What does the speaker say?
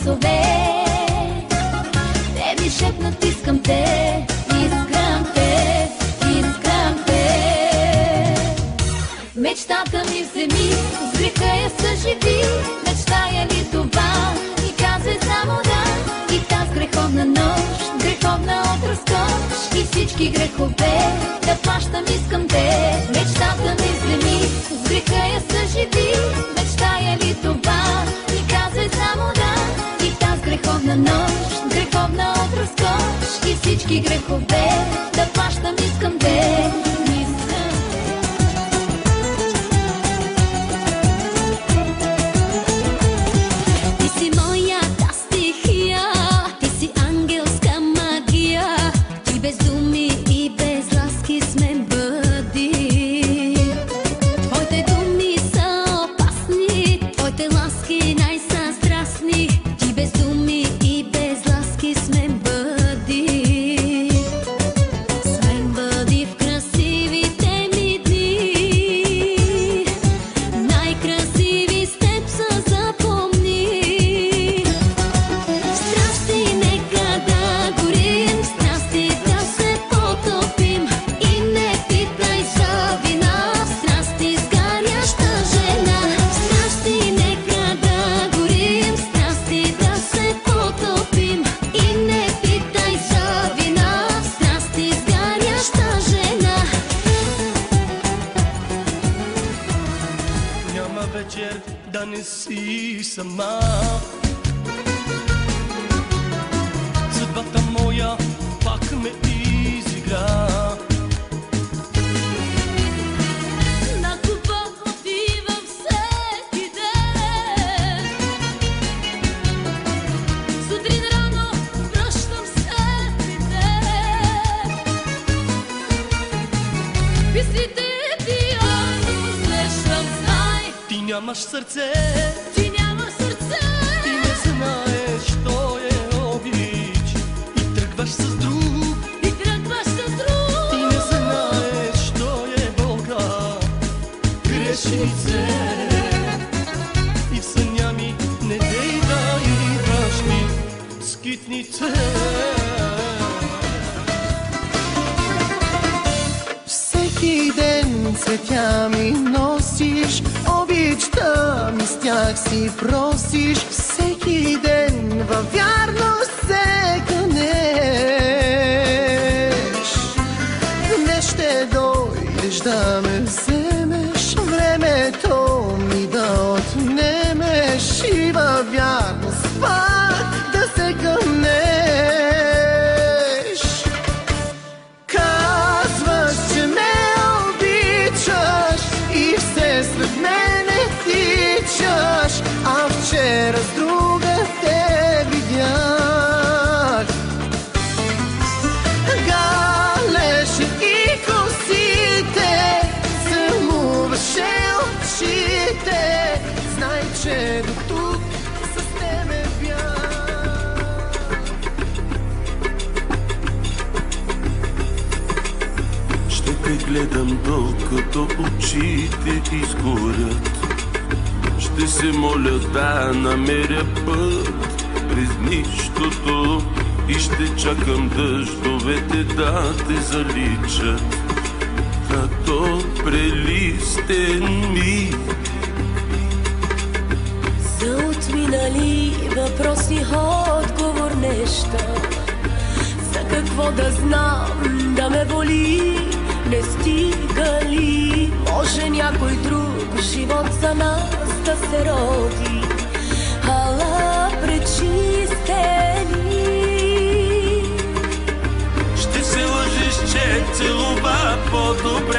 гласове. Те ми шепнат: искам те, искам те, искам те. Мечтата ми вземи, с греха я съживи. Мечтая ли това? И казвай само да. И таз греховна нощ, греховна от разкош и всички грехове да плащам, искам те. Мечтата ми вземи, с греха я съживи. Мечтая ли това? И казвай само да. И таз греховна нощ, греховна от разкош и всички грехове да плащам, искам те. Вечер да не си сама. Съдбата моя пак ме изигра. На купа отивам всеки ден. Сутрин рано връщам след ден. Песните пияно усещам, знай. Ти нямаш сърце, Ти нямаш сърце. ти не знаеш, що е обич. И тръгваш с друг, И тръгваш с друг. ти не знаеш, що е Бога. Грешнице. И в съня ми не дей да идваш ми скитнице. Всеки ден цветя ми носиш, обичта ми с тях си просиш. Всеки ден във вярност се кънеш. Днес ще дойдеш да ме вземеш, времето ми да отнемеш и във вярност пак да се кънеш. Казваш, че ме обичаш и все след мене тичаш, а вчера с друга те видях. Галеше и косите, целуваше очите. Знай, че до тук с тебе бях. Ще те гледам докато очите изгорят. Ще се моля да намеря път през нищото и ще чакам дъждовете да те заличат. Като прелистен ми За отминали въпроси отговор неща. За какво да знам, да ме боли, не стига ли? Може някой друг живот за нас да се роди. Ала пречистени. ще се лъжиш, че целува по-добре.